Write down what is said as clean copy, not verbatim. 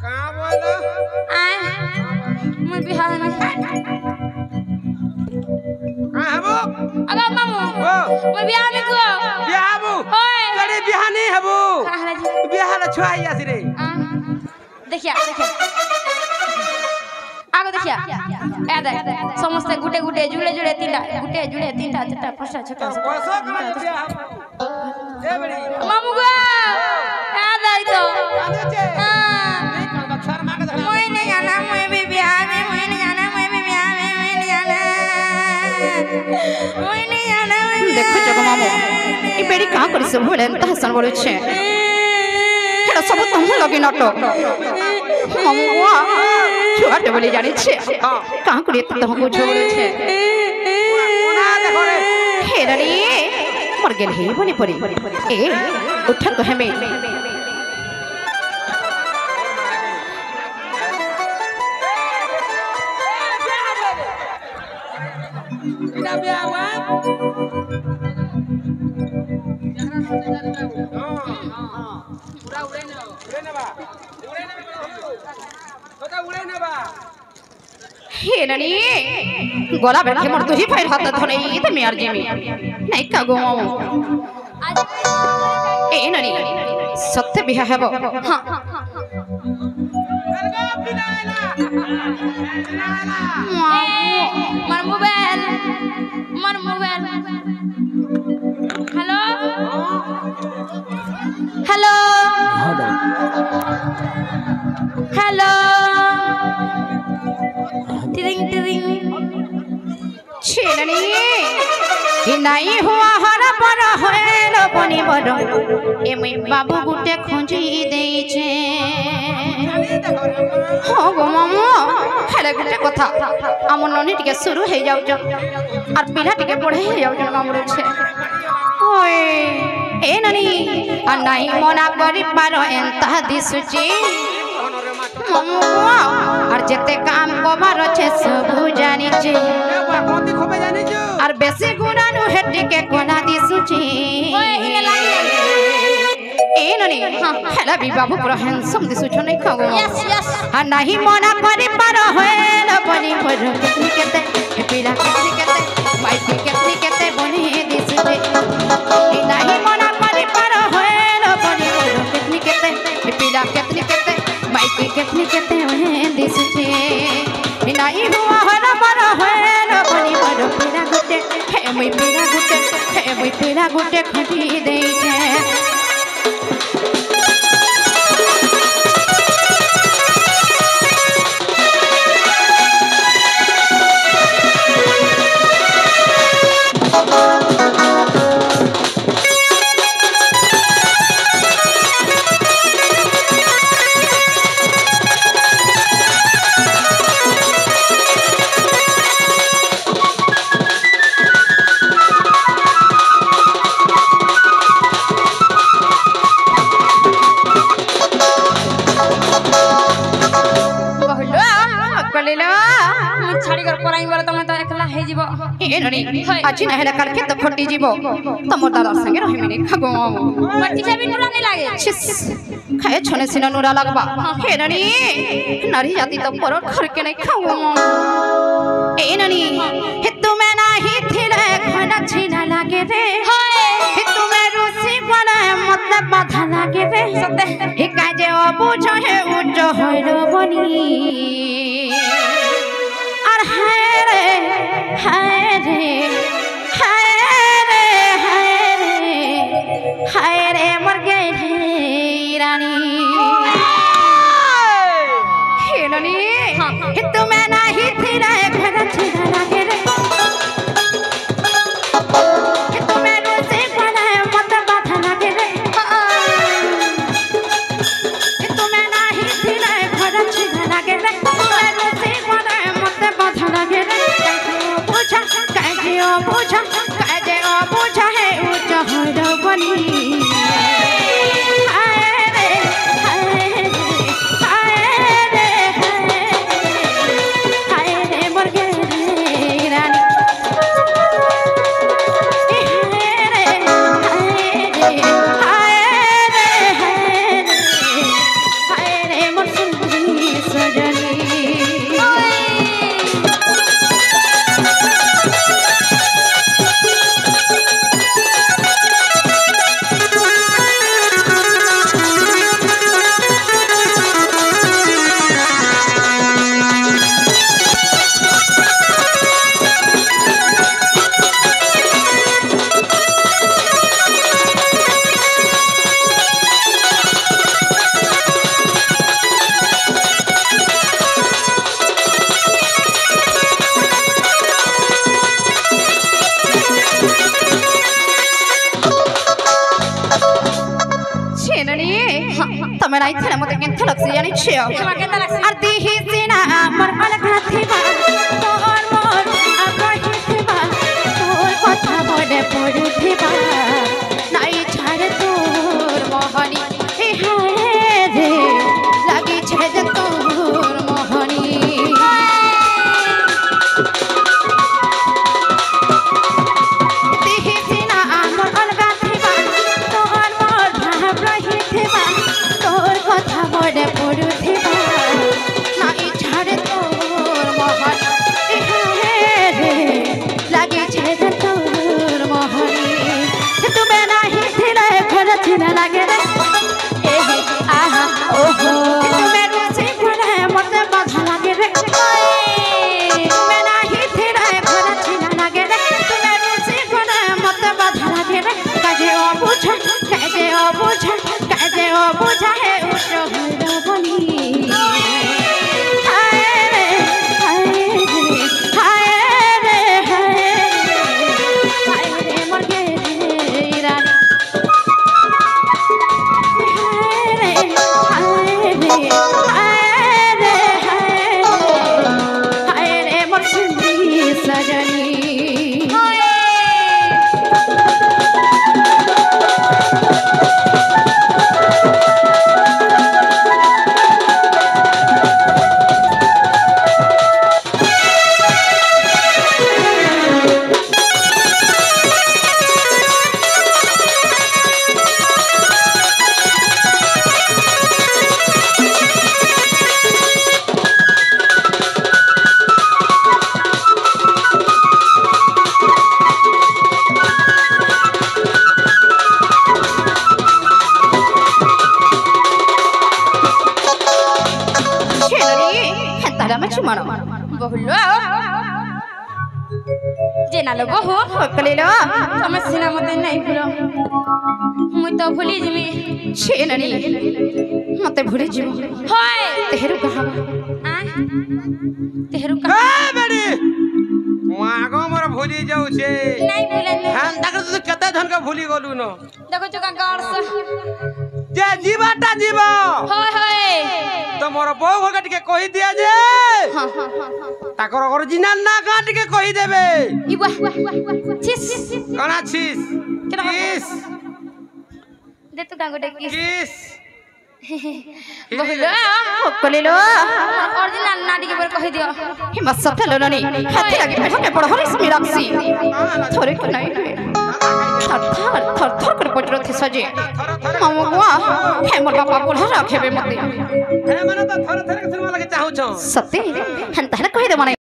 कहाँ बोलो मैं बिहार में कहाँ हबो अगर मामू मैं बिहार में को बिहार हबो करे बिहार नहीं हबो बिहार छुआई आसी रे देखिया आगो देखिया ए दे समस्त गुटे गुटे जुड़े जुड़े तीनटा गुटे जुड़े तीनटा चारटा पांचटा छटा कसो करा बिहार ए बड़ी मामू गो ए दे तो कादे छे मैं नहीं जाना मैं भी बिहार में मैं नहीं जाना मैं भी बिहार में मैं नहीं जाना देखो जगो मामू ई बेड़ी का करी सब बोले त हसन बोले छे हेडा सब तुम लगे नाटक मामू वा छुआटे बोले जाने छे का करी त तुमको छोड़े छे कोना देखो रे हेरनी मर गेल हे बनी परी ए उठा तो हमें इना बिहार हुआ हेरनी गोला बैठे मोर तुही फाइर हाथ धने ई त मियार जेमी नहीं का गो ए ननी सत्य बिहा हेबो हां मर मोबाइल हेलो हेलो हेलो टिरिंग टिरिंग छेननी इ नहीं हुआ हर पर होएलो बनी बड़ ए मई बाबू गुटे खोजी देई छे हो गो मामू हेले गुटे कथा हमर ननी टिके शुरू हे जाउ छ और पिला टिके पढ़े हे जाउ छ कामरे छे ओए ए ननी आ नहीं मना करी पारो एंता दिसुची मामू और जते काम कबार छे सब जानी छे कोती खोबे जानी जो और बेसी गुणानु हेटी के कोना दिसुची ए ननी हेला भी बाबू पूरा हैंडसम दिसुछ नहीं खाओ यस यस आ नहीं मना करी पारो होएल बनी पर कितनी केते पिला कितनी केते माइकी कितनी केते बनी दिसुची ए नहीं मना करी पारो होएल बनी पर कितनी केते पिला कितनी केते माइकी कितनी केते बनी दिसुची ए नहीं हुआ हरा पर होएल बनी पर पिला गुटे हे मुई पिला गुटे खटी देई छे आज नहला काल के तो फटी जीवो तमो दादा संगे रहि मिने खगो मट्टी से भी नुरा नहीं लागे खाए छने सिना नुरा लगबा हे ननी नारी जाति तो पर घर के नहीं खाओ ए ननी हे तुम्हें नाही थिले खाना छीना लागे रे हे तुम्हें रुसी बना मतलब बाधा लागे रे सते हे काजे ओ बुझो हे उच्च होइलो बनी और हाय रे हाय रे मर गए रानी हे ननी हे तुम्हें नहीं थी रे घर छीना लागे रे हे तुम्हें रोसे बना मत बाधा लागे रे हे तुम्हें नहीं थी रे घर छीना लागे रे तुम्हें रोसे बना मत बाधा लागे रे पूछा काजे ओ पूछा है उच्च होइलो बनी हाय रे बनाई थे मते केनथा लगसी जानि छियो তোমার কেন লাগছে আর দিহি সিনা আমার অলগা থিবা তোর মোর আগ্রহী থিবা তোর কথা মনে পড়ুথিবা নাই ছাড়ে তোর মোহনী এ হায় রে লাগিছে যে তোর মোহনী দিহি সিনা আমার অলগা থিবা তোর মোর ভাবরহি থিবা তোর কথা মনে পড়ুথিবা নাই ছাড়ে তোর মোহনী এ হায় রে লাগিছে যে তোর মোহনী তুমি নাহি ছিলে ঘরে ছিলে লাগে রে এ আহা ওহো তুমি রুচি করে মতে বাধা লাগে রে তুমি নাহি ছিলে ঘরে ছিলে লাগে রে তুমি রুচি করে মতে বাধা লাগে রে কাজে অবুঝা হে উঠো হলো বনি হায় রে হায় রে হায় রে হায় রে মরগে রে রানী হায় রে হায় রে মোর সুন্দরী সজনী বহুলো যে নালো বহু কলিলো তোমার সিনা মতে নাই ভুলো মুই তো ভুলি যিমি ছেনানি মতে ভুলি ଯିବ হয় তেহেরু কাহা তেহরু এ বেড়ি মাগ মোর ভুলি যাউছে নাই ভুলে হ্যাঁ দেখো তুই কেতে ধনকে ভুলি গলু ন দেখো চোকা গড়স যে জীবাটা জীব হয় হয় তো মোর বউ ঘরকে টিকে কই দিয়া যে তাকর অরিজিনাল না গা টিকে কই দেবে ইবা চিস কোন আছিস কিস দে তো গাঙ্গটা কি কিস বহুলো কলিলো অরিজিনাল না দিকে বলে কই দিও হিমত সতে ললনি হাতে লাগি পেটকে বড় হরিস মিরাক্সি থরে কি নাই থর থর করে পটর থিস যে মামু গুয়া হে মোর বাপা বুঢ়া রাখেবে মতে হ্যাঁ মানে তো থরে থরে শুনবা লাগে চাহুছ সত্যি হেন তাহলে কই দে মানে